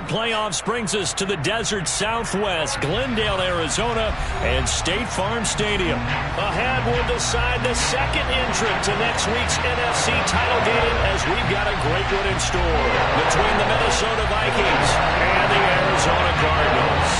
Divisional playoffs brings us to the desert Southwest, Glendale, Arizona, and State Farm Stadium. Ahead will decide the second entrant to next week's NFC title game, as we've got a great one in store between the Minnesota Vikings and the Arizona Cardinals.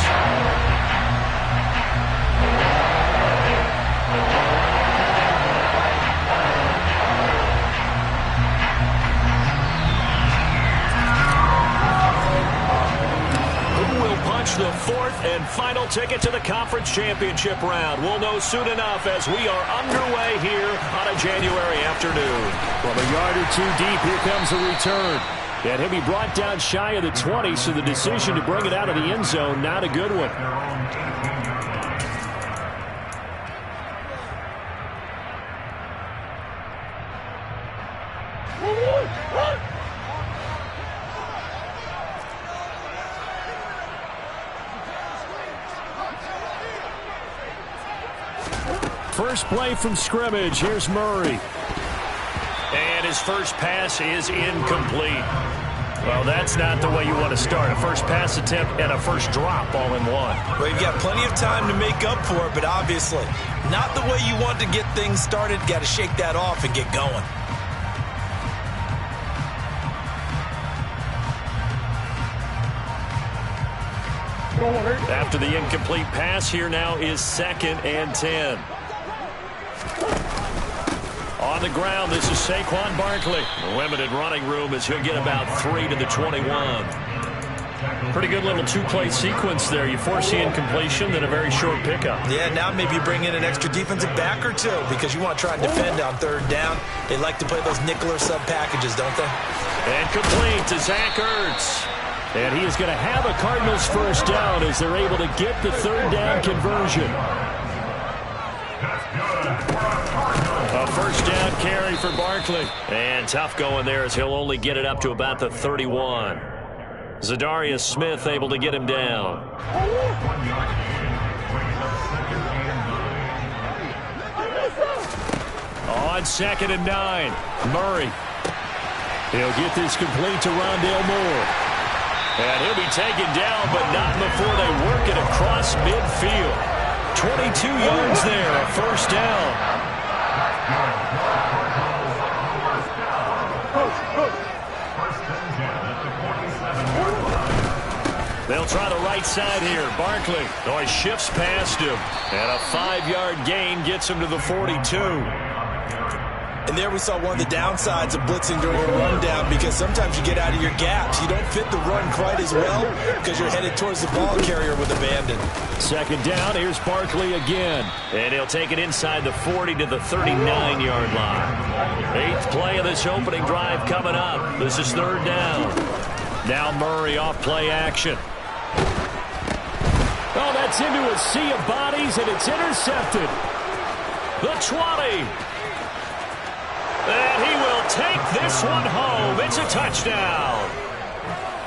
The fourth and final ticket to the conference championship round. We'll know soon enough as we are underway here on a January afternoon. From a yard or two deep, here comes the return. And he'll be brought down shy of the 20, so the decision to bring it out of the end zone, not a good one. First play from scrimmage. Here's Murray. And his first pass is incomplete. Well, that's not the way you want to start. A first pass attempt and a first drop all in one. Well, you've got plenty of time to make up for it, but obviously not the way you want to get things started. Got to shake that off and get going. After the incomplete pass, here now is 2nd and 10. On the ground, this is Saquon Barkley. Limited running room as he'll get about 3 to the 21. Pretty good little two-play sequence there. You force the incompletion, then a very short pickup. Yeah, now maybe you bring in an extra defensive back or two because you want to try and defend on 3rd down. They like to play those nickel or sub packages, don't they? And complete to Zach Ertz. And he is going to have a Cardinals first down as they're able to get the 3rd down conversion. A first down carry for Barkley. And tough going there as he'll only get it up to about the 31. Zadarius Smith able to get him down. On 2nd and 9, Murray. He'll get this complete to Rondale Moore. And he'll be taken down, but not before they work it across midfield. 22 yards there, a first down. They'll try the right side here. Barkley. Oh, he shifts past him. And a 5-yard gain gets him to the 42. And there we saw one of the downsides of blitzing during a rundown, because sometimes you get out of your gaps. You don't fit the run quite as well because you're headed towards the ball carrier with abandon. 2nd down. Here's Barkley again. And he'll take it inside the 40 to the 39-yard line. 8th play of this opening drive coming up. This is 3rd down. Now Murray off play action. Oh, that's into a sea of bodies, and it's intercepted. The 20. And he will take this one home. It's a touchdown.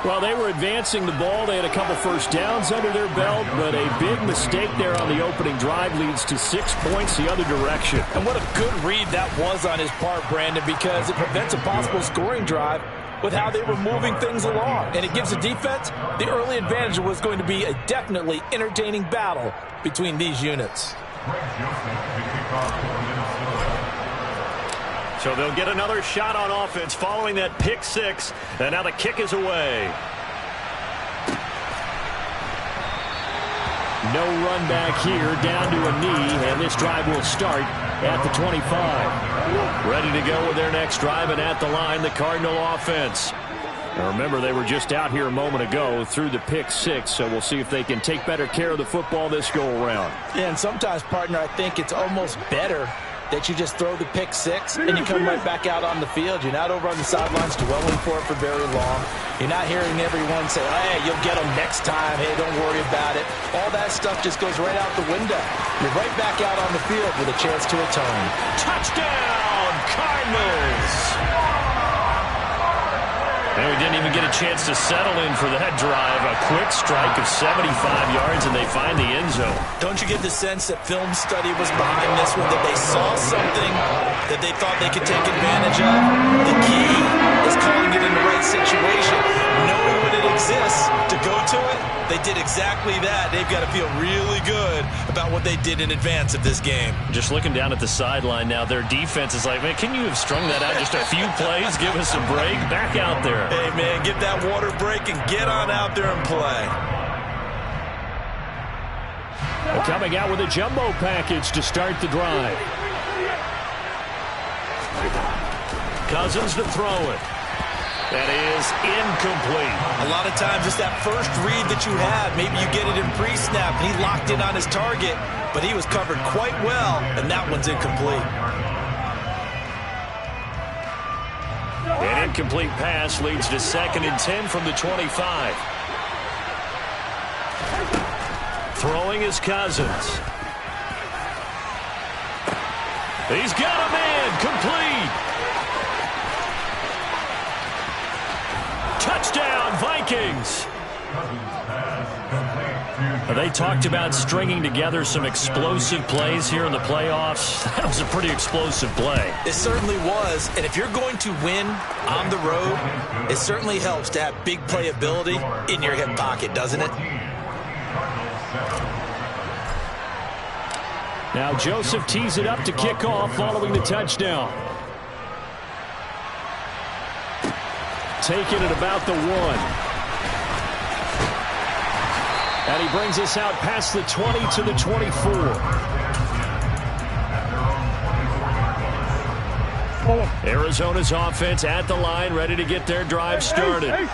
Well, they were advancing the ball. They had a couple first downs under their belt, but a big mistake there on the opening drive leads to 6 points the other direction. And what a good read that was on his part, Brandon, because it prevents a possible scoring drive with how they were moving things along. And it gives the defense the early advantage. Was going to be a definitely entertaining battle between these units. So they'll get another shot on offense following that pick 6. And now the kick is away. No run back here, down to a knee, and this drive will start at the 25. Ready to go with their next drive, and at the line, the Cardinal offense. Now remember, they were just out here a moment ago through the pick 6, so we'll see if they can take better care of the football this go-around. Yeah, and sometimes, partner, I think it's almost better that you just throw the pick 6 and you come right back out on the field. You're not over on the sidelines dwelling for it for very long. You're not hearing everyone say, hey, you'll get them next time. Hey, don't worry about it. All that stuff just goes right out the window. You're right back out on the field with a chance to atone. Touchdown, Cardinals! And we didn't even get a chance to settle in for that drive. A quick strike of 75 yards, and they find the end zone. Don't you get the sense that film study was behind this one, that they saw something that they thought they could take advantage of? The key is calling it in the right situation, knowing when it exists to it. They did exactly that. They've got to feel really good about what they did in advance of this game. Just looking down at the sideline now, their defense is like, man, can you have strung that out just a few plays? Give us a break. Back out there. Hey, man, get that water break and get on out there and play. Coming out with a jumbo package to start the drive. Cousins to throw it. That is incomplete. A lot of times it's that first read that you have. Maybe you get it in pre-snap and he locked in on his target, but he was covered quite well, and that one's incomplete. An incomplete pass leads to 2nd and 10 from the 25. Throwing is Cousins. He's got a man. Complete. Touchdown, Vikings. They talked about stringing together some explosive plays here in the playoffs. That was a pretty explosive play. It certainly was, and if you're going to win on the road, it certainly helps to have big playability in your hip pocket, doesn't it? Now Joseph tees it up to kick off following the touchdown. Taking it about the 1. And he brings us out past the 20 to the 24. Arizona's offense at the line, ready to get their drive started.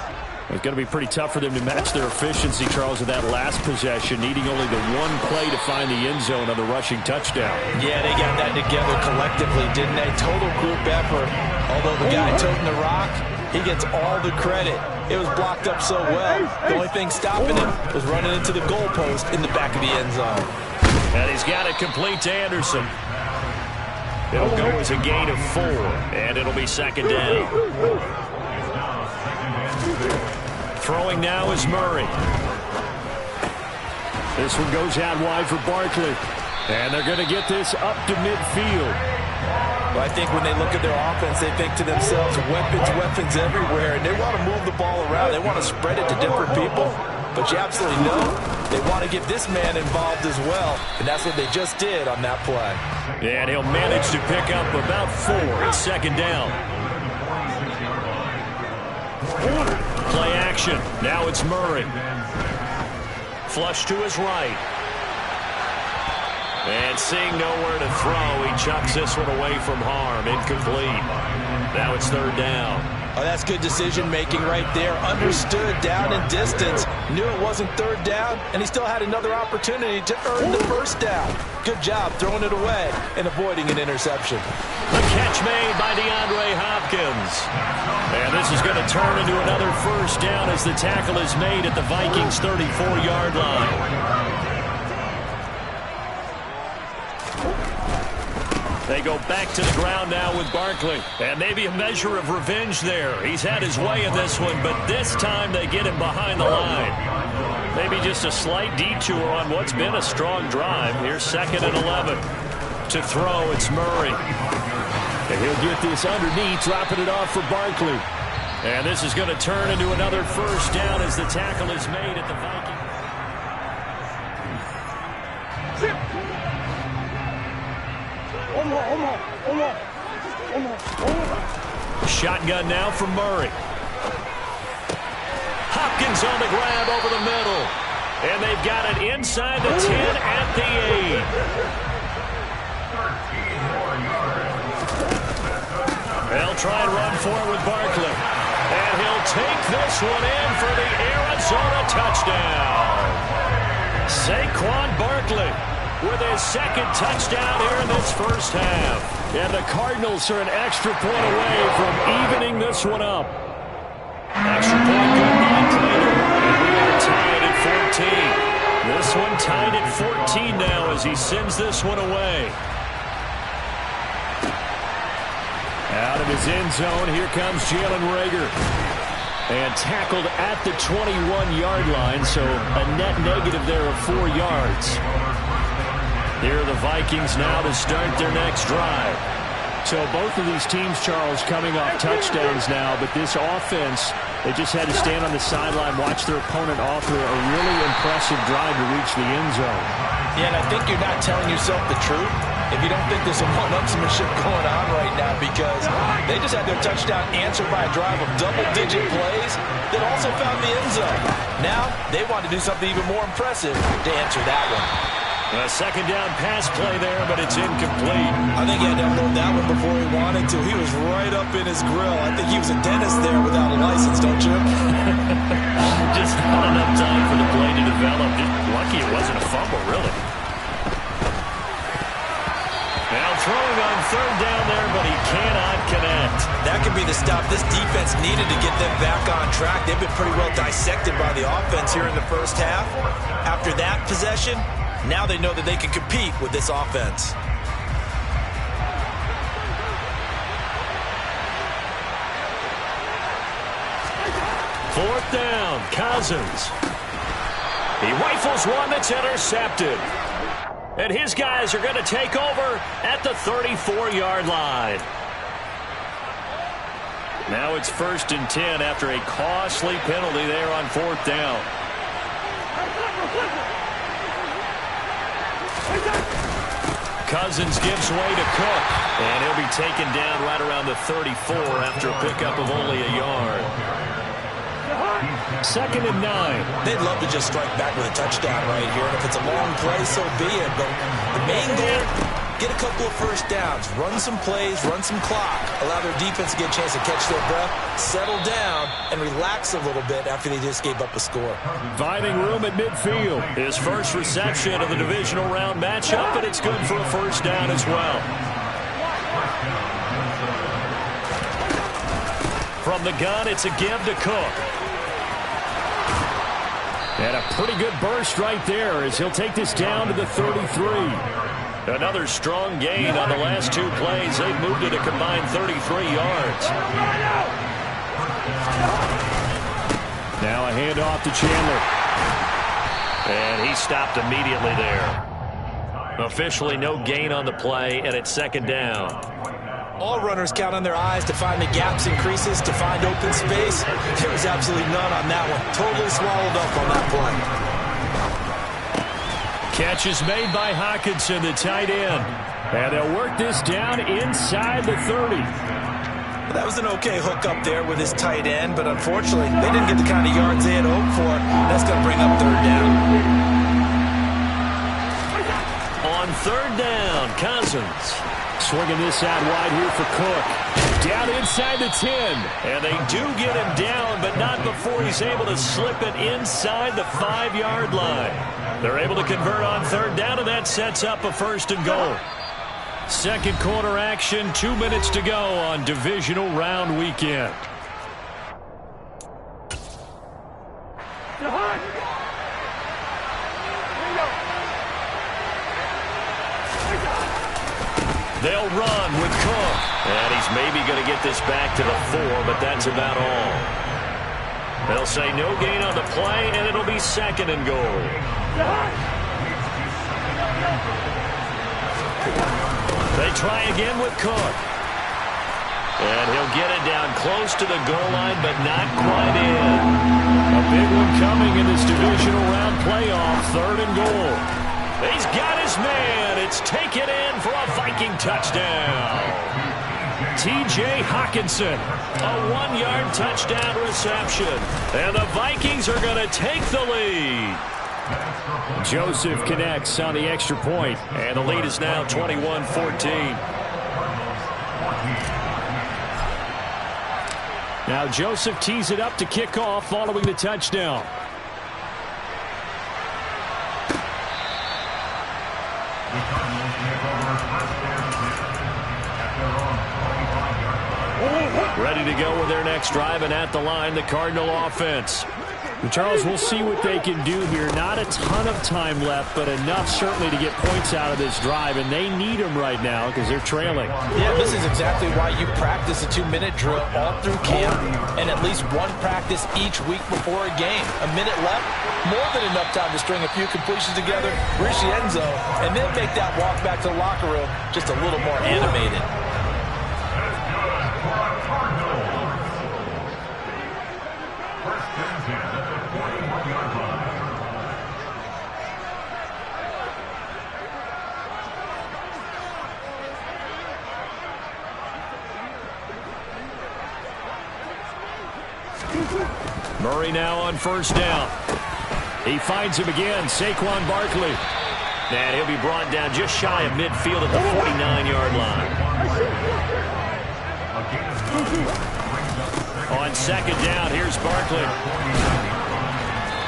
It's going to be pretty tough for them to match their efficiency, Charles, with that last possession, needing only the one play to find the end zone on the rushing touchdown. Yeah, they got that together collectively, didn't they? Total group effort. Although the guy toting the rock, he gets all the credit. It was blocked up so well. The only thing stopping him was running into the goalpost in the back of the end zone. And he's got it complete to Anderson. It'll go as a gain of 4, and it'll be 2nd down. Throwing now is Murray. This one goes out wide for Barkley. And they're going to get this up to midfield. Well, I think when they look at their offense, they think to themselves, weapons everywhere, and they want to move the ball around. They want to spread it to different people. But you absolutely know they want to get this man involved as well, and that's what they just did on that play. And he'll manage to pick up about 4. It's 2nd down. Play action. Now it's Murray. Flush to his right. And seeing nowhere to throw, he chucks this one away from harm. Incomplete. Now it's 3rd down. Oh, that's good decision-making right there. Understood down and distance. Knew it wasn't 3rd down, and he still had another opportunity to earn the 1st down. Good job throwing it away and avoiding an interception. The catch made by DeAndre Hopkins. And this is going to turn into another 1st down as the tackle is made at the Vikings' 34-yard line. They go back to the ground now with Barkley. And maybe a measure of revenge there. He's had his way in this one, but this time they get him behind the line. Maybe just a slight detour on what's been a strong drive. Here's 2nd and 11. To throw, it's Murray. And he'll get this underneath, dropping it off for Barkley. And this is going to turn into another 1st down as the tackle is made at the Vikings. Shotgun now from Murray. Hopkins on the grab over the middle. And they've got it inside the 10 at the 8. They'll try and run for it with Barkley. And he'll take this one in for the Arizona touchdown. Saquon Barkley with his 2nd touchdown here in this 1st half. And the Cardinals are an extra point away from evening this one up. Extra point good by Prater. And we are tied at 14. This one tied at 14 now as he sends this one away. Out of his end zone, here comes Jalen Reagor. And tackled at the 21-yard line, so a net negative there of 4 yards. Here are the Vikings now to start their next drive. So both of these teams, Charles, coming off touchdowns now, but this offense, they just had to stand on the sideline, watch their opponent author a really impressive drive to reach the end zone. Yeah, and I think you're not telling yourself the truth if you don't think there's a one-upsmanship going on right now, because they just had their touchdown answered by a drive of double-digit plays that also found the end zone. Now, they want to do something even more impressive to answer that one. A second down pass play there, but it's incomplete. I think he had to unload that one before he wanted to. He was right up in his grill. I think he was a dentist there without a license, don't you? Just not enough time for the play to develop. Just lucky it wasn't a fumble, really. Now throwing on third down there, but he cannot connect. That could be the stop this defense needed to get them back on track. They've been pretty well dissected by the offense here in the first half. After that possession, now they know that they can compete with this offense. Fourth down, Cousins. He rifles one that's intercepted. And his guys are going to take over at the 34-yard line. Now it's 1st and 10 after a costly penalty there on fourth down. Cousins gives way to Cook, and he'll be taken down right around the 34 after a pickup of only a yard. 2nd and 9. They'd love to just strike back with a touchdown right here, and if it's a long play, so be it. But the main goal, get a couple of first downs, run some plays, run some clock, allow their defense to get a chance to catch their breath, settle down, and relax a little bit after they just gave up a score. Finding room at midfield. His first reception of the divisional round matchup, but it's good for a first down as well. From the gun, it's a give to Cook. And a pretty good burst right there as he'll take this down to the 33. Another strong gain on the last two plays. They've moved it a combined 33 yards. Now a handoff to Chandler. And he stopped immediately there. Officially no gain on the play, and it's 2nd down. All runners count on their eyes to find the gaps and creases, to find open space. There was absolutely none on that one. Totally swallowed up on that play. Catch is made by Hockenson, the tight end. And they'll work this down inside the 30. That was an okay hook up there with his tight end, but unfortunately, they didn't get the kind of yards they had hoped for. That's going to bring up 3rd down. On 3rd down, Cousins. Swinging this out wide here for Cook. Down inside the 10. And they do get him down, but not before he's able to slip it inside the 5-yard line. They're able to convert on 3rd down, and that sets up a 1st and goal. Second quarter action, 2 minutes to go on divisional round weekend. They'll run with Cook. And he's maybe going to get this back to the 4, but that's about all. They'll say no gain on the play, and it'll be 2nd and goal. They try again with Cook. And he'll get it down close to the goal line, but not quite in. A big one coming in this divisional round playoff, 3rd and goal. He's got his man. It's taken in for a Viking touchdown. T.J. Hockenson, a 1-yard touchdown reception. And the Vikings are going to take the lead. Joseph connects on the extra point, and the lead is now 21-14. Now Joseph tees it up to kick off following the touchdown. Ready to go with their next drive, and at the line, the Cardinal offense. Charles, we'll see what they can do here. Not a ton of time left, but enough certainly to get points out of this drive, and they need them right now because they're trailing. Yeah, this is exactly why you practice a 2-minute drill all through camp and at least one practice each week before a game. A minute left, more than enough time to string a few completions together, reach the end zone, and then make that walk back to the locker room just a little more animated. Murray now on first down. He finds him again, Saquon Barkley. And he'll be brought down just shy of midfield at the 49-yard line. On second down, here's Barkley.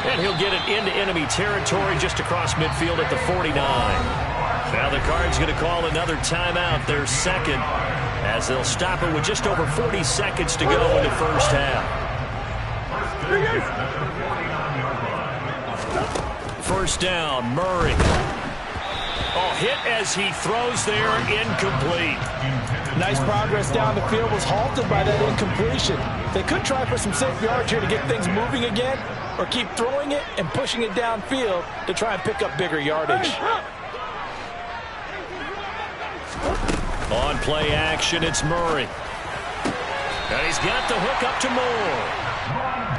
And he'll get it into enemy territory just across midfield at the 49. Now the Cards going to call another timeout, their second, as they'll stop it with just over 40 seconds to go in the first half. First down, Murray. Oh, hit as he throws there, incomplete. Nice progress down the field, was halted by that incompletion. They could try for some safe yards here to get things moving again, or keep throwing it and pushing it downfield to try and pick up bigger yardage. On play action, it's Murray. And he's got the hook up to Moore.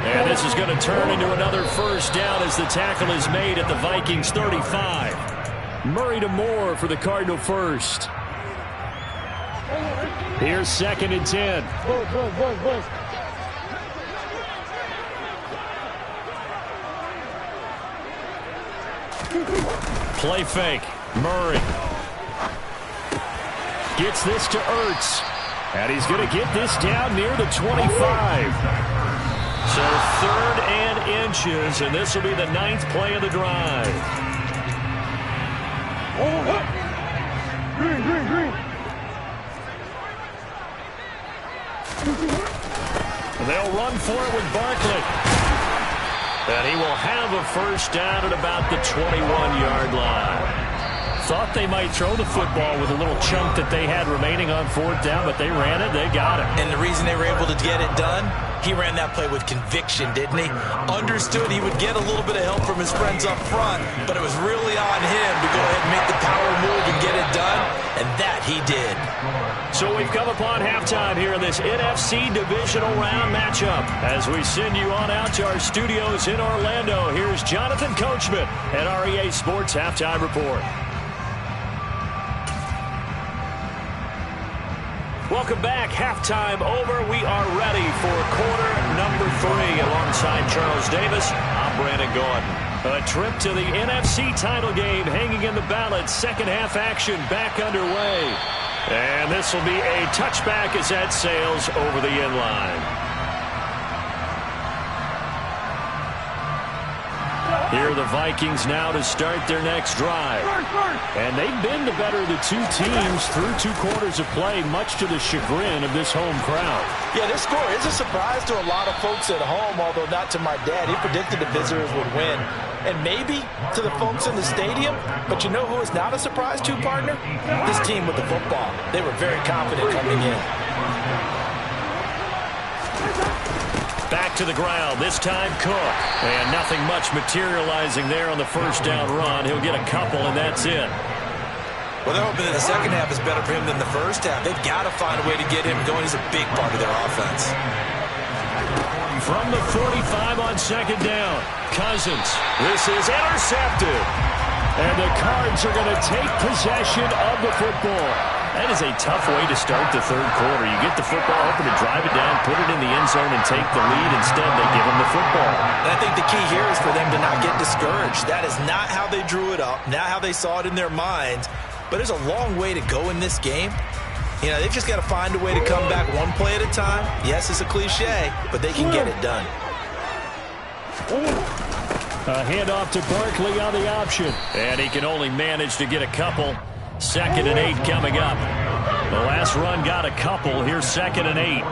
And this is going to turn into another first down as the tackle is made at the Vikings 35. Murray to Moore for the Cardinal first. Here's second and 10. Play fake. Murray gets this to Ertz. And he's going to get this down near the 25. So third and inches, and this will be the 9th play of the drive. They'll run for it with Barkley. And he will have a first down at about the 21-yard line. Thought they might throw the football with a little chunk that they had remaining on fourth down, but they ran it, they got it. And the reason they were able to get it done, he ran that play with conviction, didn't he? Understood he would get a little bit of help from his friends up front, but it was really on him to go ahead and make the power move and get it done, and that he did. So we've come upon halftime here in this NFC Divisional Round matchup. As we send you on out to our studios in Orlando, here's Jonathan Coachman at REA Sports Halftime Report. Welcome back. Halftime over. We are ready for quarter number 3. Alongside Charles Davis, I'm Brandon Gordon. A trip to the NFC title game hanging in the balance. Second half action back underway. And this will be a touchback as that sails over the end line. Here are the Vikings now to start their next drive. And they've been the better of the two teams through 2 quarters of play, much to the chagrin of this home crowd. Yeah, this score is a surprise to a lot of folks at home, although not to my dad. He predicted the visitors would win. And maybe to the folks in the stadium, but you know who is not a surprise to, partner? This team with the football. They were very confident coming in. Back to the ground, this time Cook. And nothing much materializing there on the first down run. He'll get a couple, and that's it. Well, they're hoping that the second half is better for him than the first half. They've got to find a way to get him going. He's a big part of their offense. From the 45 on second down, Cousins. This is intercepted. And the Cards are going to take possession of the football. That is a tough way to start the third quarter. You get the football, hoping to drive it down, put it in the end zone, and take the lead. Instead, they give them the football. And I think the key here is for them to not get discouraged. That is not how they drew it up, not how they saw it in their minds. But there's a long way to go in this game. You know, they've just got to find a way to come back one play at a time. Yes, it's a cliche, but they can get it done. A handoff to Barkley on the option. And he can only manage to get a couple. 2nd and 8 coming up. The last run got a couple. Here's 2nd and 8.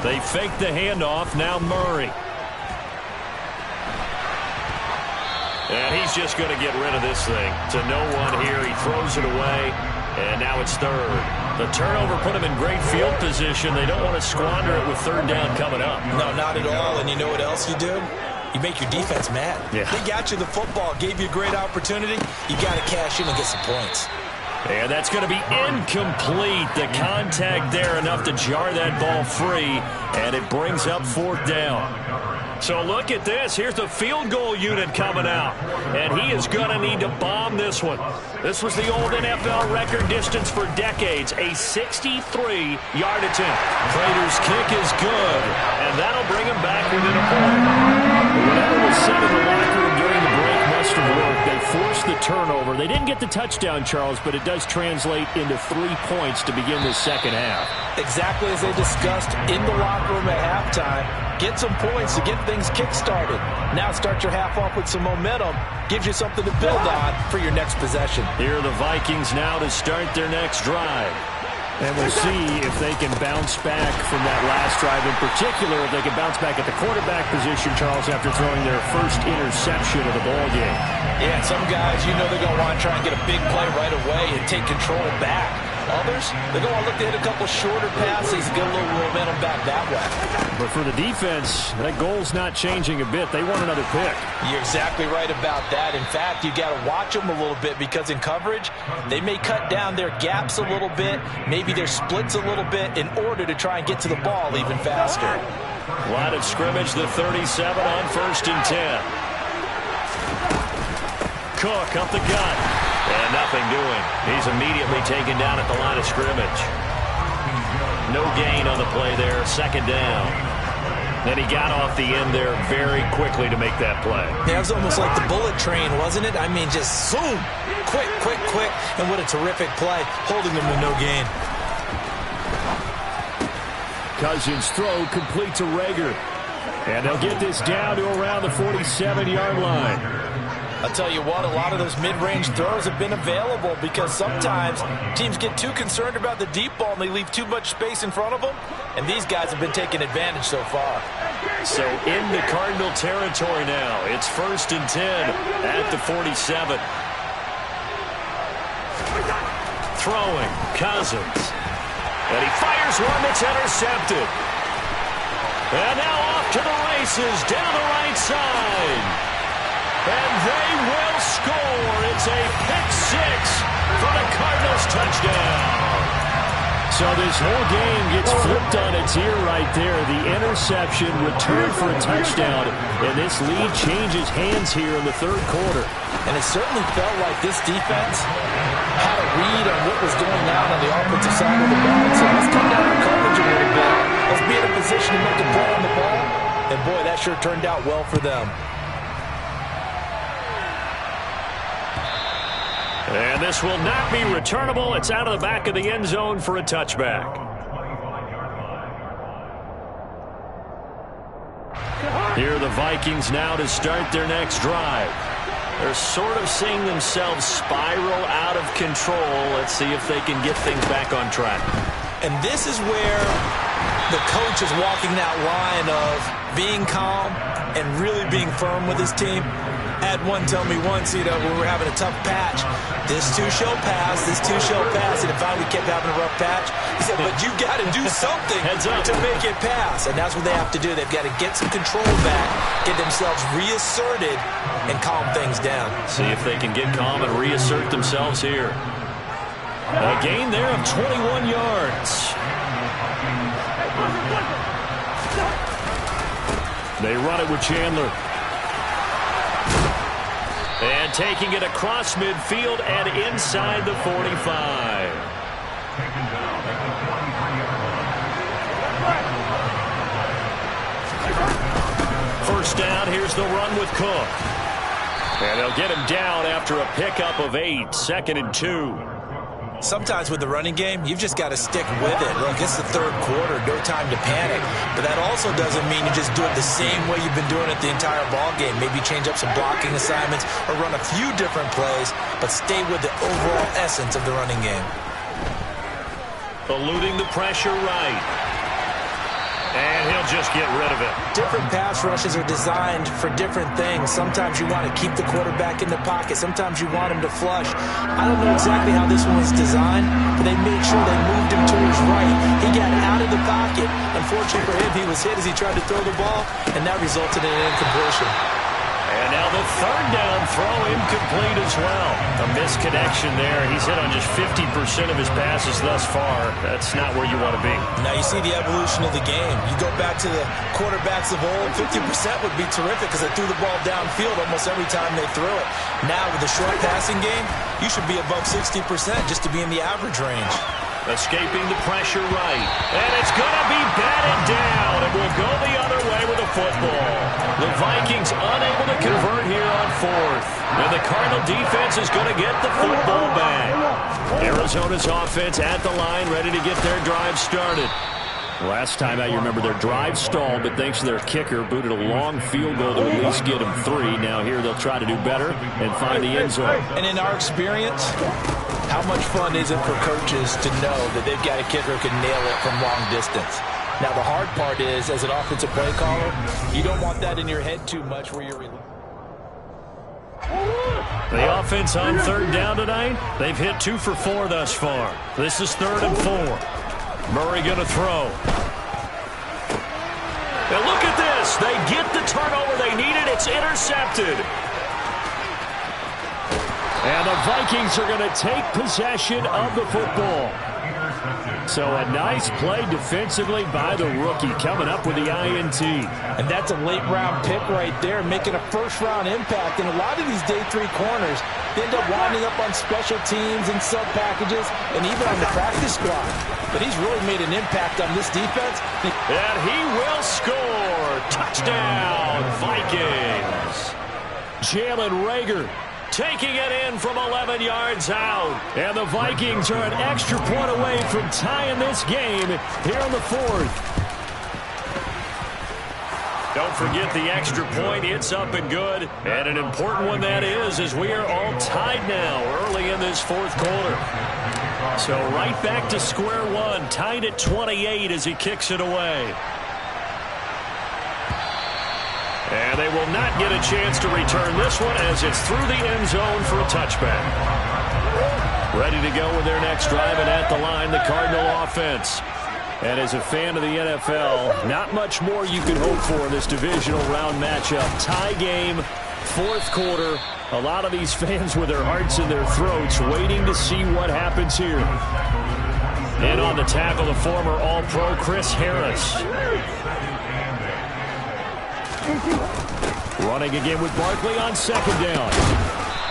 They fake the handoff. Now Murray. And he's just going to get rid of this thing. To no one here. He throws it away. And now it's third. The turnover put him in great field position. They don't want to squander it with third down coming up. No, not at all. And you know what else you do? You make your defense mad. Yeah. They got you the football, gave you a great opportunity. You got to cash in and get some points. And that's going to be incomplete. The contact there enough to jar that ball free, and it brings up fourth down. So look at this. Here's the field goal unit coming out. And he is going to need to bomb this one. This was the old NFL record distance for decades, a 63-yard attempt. Prater's kick is good, and that'll bring him back within a point. Whatever was said in the locker room during the break must have worked. They forced the turnover. They didn't get the touchdown, Charles, but it does translate into 3 points to begin the second half. Exactly as they discussed in the locker room at halftime. Get some points to get things kick-started. Now start your half off with some momentum. Gives you something to build on for your next possession. Here are the Vikings now to start their next drive. And we'll see if they can bounce back from that last drive. In particular, if they can bounce back at the quarterback position, Charles, after throwing their first interception of the ballgame. Yeah, some guys, you know they're going to want to try and get a big play right away and take control back. Others, they're going to look to hit a couple shorter passes and get a little momentum back that way. But for the defense, that goal's not changing a bit. They want another pick. You're exactly right about that. In fact, you got to watch them a little bit because in coverage, they may cut down their gaps a little bit, maybe their splits a little bit in order to try and get to the ball even faster. Line of scrimmage, the 37 on 1st and 10. Cook up the gut. And nothing doing. He's immediately taken down at the line of scrimmage. No gain on the play there. 2nd down. Then he got off the end there very quickly to make that play. Yeah, it was almost like the bullet train, wasn't it? I mean, just zoom. Quick, quick, quick. And what a terrific play, holding them to no gain. Cousins' throw complete to Rager. And they'll get this down to around the 47-yard line. I'll tell you what, a lot of those mid-range throws have been available because sometimes teams get too concerned about the deep ball and they leave too much space in front of them, and these guys have been taking advantage so far. So into Cardinal territory now. It's 1st and 10 at the 47. Throwing, Cousins. And he fires one that's intercepted. And now off to the races down the right side. And they will score. It's a pick-6 for the Cardinals touchdown. So this whole game gets flipped on its ear right there. The interception returned for a touchdown. And this lead changes hands here in the 3rd quarter. And it certainly felt like this defense had a read on what was going on the offensive side of the ball. So let's come down and coverage a little bit. Let's be in a position to make a play on the ball. And boy, that sure turned out well for them. And this will not be returnable. It's out of the back of the end zone for a touchback. Here are the Vikings now to start their next drive. They're sort of seeing themselves spiral out of control. Let's see if they can get things back on track. And this is where the coach is walking that line of being calm and really being firm with his team. I had one tell me once, when we were having a tough patch, this too shall pass, and if finally we kept having a rough patch, he said, but you got to do something to make it pass. And that's what they have to do. They've got to get some control back, get themselves reasserted, and calm things down. See if they can get calm and reassert themselves here. A gain there of 21 yards. They run it with Chandler. And taking it across midfield and inside the 45. First down, here's the run with Cook. And they'll get him down after a pickup of 8, 2nd and 2. Sometimes with the running game, you've just got to stick with it. Look, it's the 3rd quarter, no time to panic. But that also doesn't mean you just do it the same way you've been doing it the entire ball game. Maybe change up some blocking assignments or run a few different plays, but stay with the overall essence of the running game. Eluding the pressure right. And he'll just get rid of it. Different pass rushes are designed for different things. Sometimes you want to keep the quarterback in the pocket. Sometimes you want him to flush. I don't know exactly how this one was designed, but they made sure they moved him to his right. He got out of the pocket. Unfortunately for him, he was hit as he tried to throw the ball, and that resulted in an incompletion. And now the third down throw incomplete as well. A misconnection there. He's hit on just 50% of his passes thus far. That's not where you want to be. Now you see the evolution of the game. You go back to the quarterbacks of old, 50% would be terrific because they threw the ball downfield almost every time they threw it. Now with the short passing game, you should be above 60% just to be in the average range. Escaping the pressure right. And it's going to be batted down. And will go the other way with the football. The Vikings unable to convert here on fourth. And the Cardinal defense is going to get the football back. Arizona's offense at the line, ready to get their drive started. Last time out, you remember their drive stalled, but thanks to their kicker, booted a long field goal to at least get them 3. Now here they'll try to do better and find the end zone. And in our experience, how much fun is it for coaches to know that they've got a kicker who can nail it from long distance? Now the hard part is, as an offensive play caller, you don't want that in your head too much where you're... The offense on third down tonight, they've hit 2 for 4 thus far. This is 3rd and 4. Murray going to throw. And look at this. They get the turnover they needed. It's intercepted. And the Vikings are going to take possession of the football. So a nice play defensively by the rookie, coming up with the INT. And that's a late-round pick right there, making a first-round impact. And a lot of these day 3 corners, they end up winding up on special teams and sub-packages and even on the practice squad. But he's really made an impact on this defense. And he will score. Touchdown, Vikings. Jalen Reagor taking it in from 11 yards out. And the Vikings are an extra point away from tying this game here in the 4th. Don't forget the extra point. It's up and good. And an important one that is, as we are all tied now early in this 4th quarter. So right back to square one, tied at 28 as he kicks it away. And they will not get a chance to return this one as it's through the end zone for a touchback. Ready to go with their next drive, and at the line, the Cardinal offense. And as a fan of the NFL, not much more you can hope for in this divisional round matchup. Tie game, 4th quarter. A lot of these fans with their hearts in their throats waiting to see what happens here. And on the tackle, the former All-Pro Chris Harris. Running again with Barkley on 2nd down.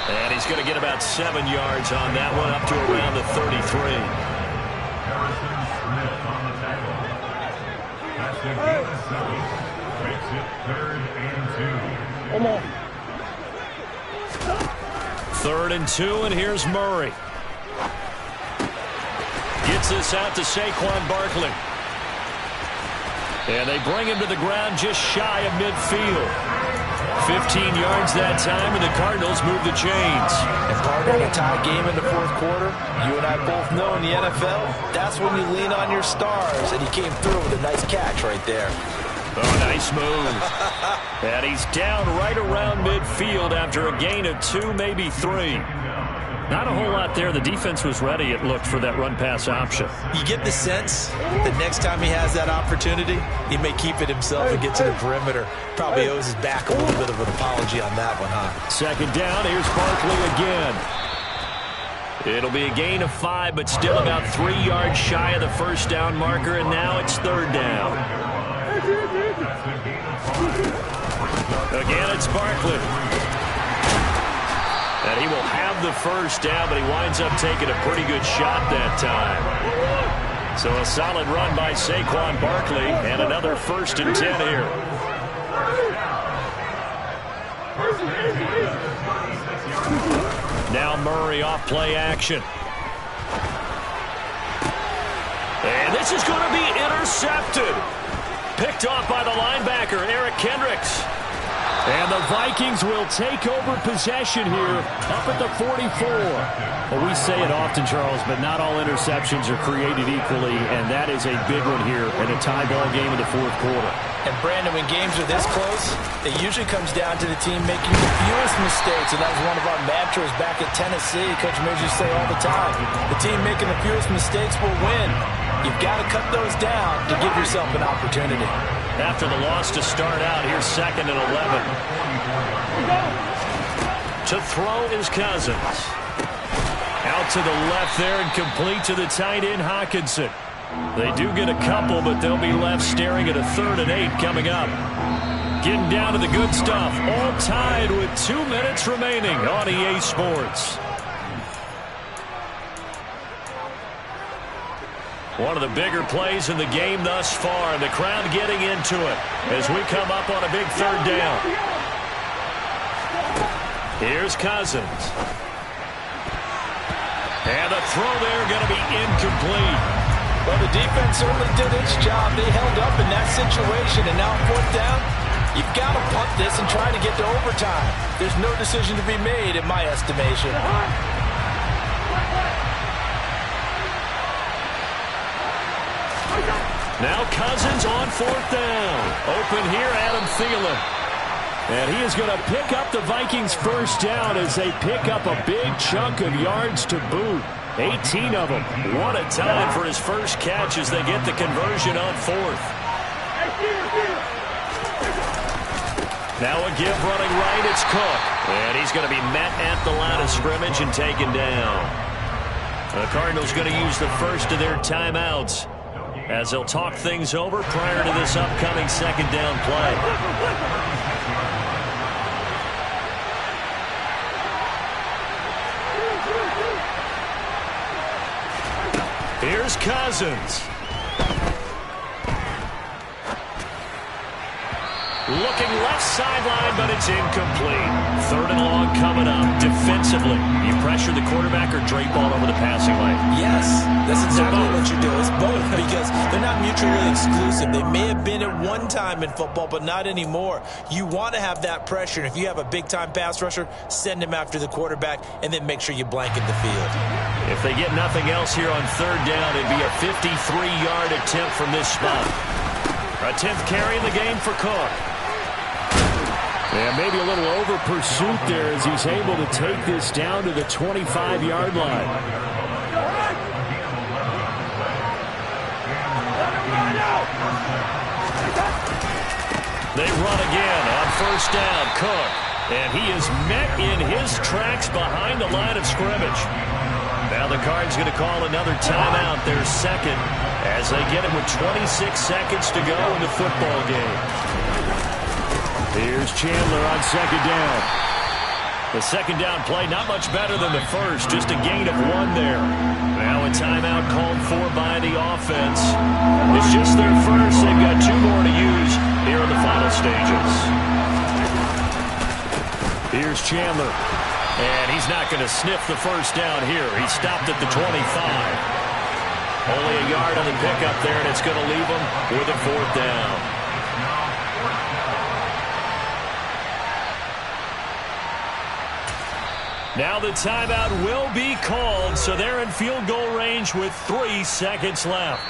And he's going to get about 7 yards on that one, up to around the 33. Come on. 3rd and 2, and here's Murray. Gets this out to Saquon Barkley. And they bring him to the ground just shy of midfield. 15 yards that time, and the Cardinals move the chains. And partner, in a tie game in the 4th quarter, you and I both know in the NFL, that's when you lean on your stars. And he came through with a nice catch right there. Oh, nice move. And he's down right around midfield after a gain of 2, maybe 3. Not a whole lot there. The defense was ready, it looked, for that run-pass option. You get the sense that next time he has that opportunity, he may keep it himself and get to the perimeter. Probably owes his back a little bit of an apology on that one, huh? 2nd down, here's Barkley again. It'll be a gain of 5, but still about 3 yards shy of the 1st down marker, and now it's 3rd down. Again, it's Barkley. And he will have the 1st down, but he winds up taking a pretty good shot that time. So a solid run by Saquon Barkley, and another 1st and 10 here. Now Murray off play action. And this is going to be intercepted. Picked off by the linebacker, Eric Kendricks. And the Vikings will take over possession here up at the 44. Well, we say it often, Charles, but not all interceptions are created equally, and that is a big one here in a tie ball game in the 4th quarter. And, Brandon, when games are this close, it usually comes down to the team making the fewest mistakes, and that was one of our mantras back at Tennessee. Coach Mills used to say all the time, the team making the fewest mistakes will win. You've got to cut those down to give yourself an opportunity. After the loss to start out, here's 2nd and 11. To throw is Cousins. Out to the left there and complete to the tight end, Hockenson. They do get a couple, but they'll be left staring at a 3rd and 8 coming up. Getting down to the good stuff. All tied with 2 minutes remaining on EA Sports. One of the bigger plays in the game thus far, and the crowd getting into it as we come up on a big 3rd down. Here's Cousins. And a throw there going to be incomplete. Well, the defense certainly did its job. They held up in that situation, and now 4th down, you've got to punt this and try to get to overtime. There's no decision to be made in my estimation. Now Cousins on 4th down. Open here, Adam Thielen. And he is going to pick up the Vikings' first down as they pick up a big chunk of yards to boot. 18 of them. What a time for his first catch as they get the conversion on 4th. Now a give running right, it's Cook. And he's going to be met at the line of scrimmage and taken down. The Cardinals going to use the first of their timeouts as they'll talk things over prior to this upcoming 2nd down play. Here's Cousins. Looking left sideline, but it's incomplete. 3rd and long coming up. Defensively, you pressure the quarterback or drape all over the passing lane? Yes, that's exactly what you do. It's both because they're not mutually exclusive. They may have been at one time in football, but not anymore. You want to have that pressure. And if you have a big-time pass rusher, send him after the quarterback and then make sure you blanket the field. If they get nothing else here on 3rd down, it'd be a 53-yard attempt from this spot. A 10th carry in the game for Cook. And maybe a little over pursuit there as he's able to take this down to the 25-yard line. They run again on 1st down. Cook. And he is met in his tracks behind the line of scrimmage. Now the Cards going to call another timeout, their 2nd, as they get it with 26 seconds to go in the football game. Here's Chandler on 2nd down. The 2nd down play, not much better than the first, just a gain of 1 there. Now a timeout called for by the offense. It's just their first. They've got 2 more to use here in the final stages. Here's Chandler. And he's not going to sniff the first down here. He stopped at the 25. Only a yard on the pickup there, and it's going to leave him with a 4th down. Now the timeout will be called, so they're in field goal range with 3 seconds left.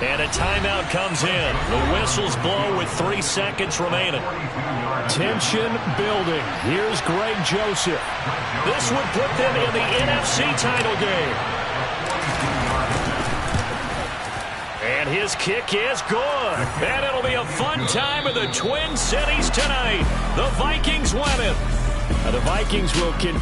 And a timeout comes in. The whistles blow with 3 seconds remaining. Tension building. Here's Greg Joseph. This would put them in the NFC title game. And his kick is good. And it'll be a fun time in the Twin Cities tonight. The Vikings win it. Now the Vikings will continue.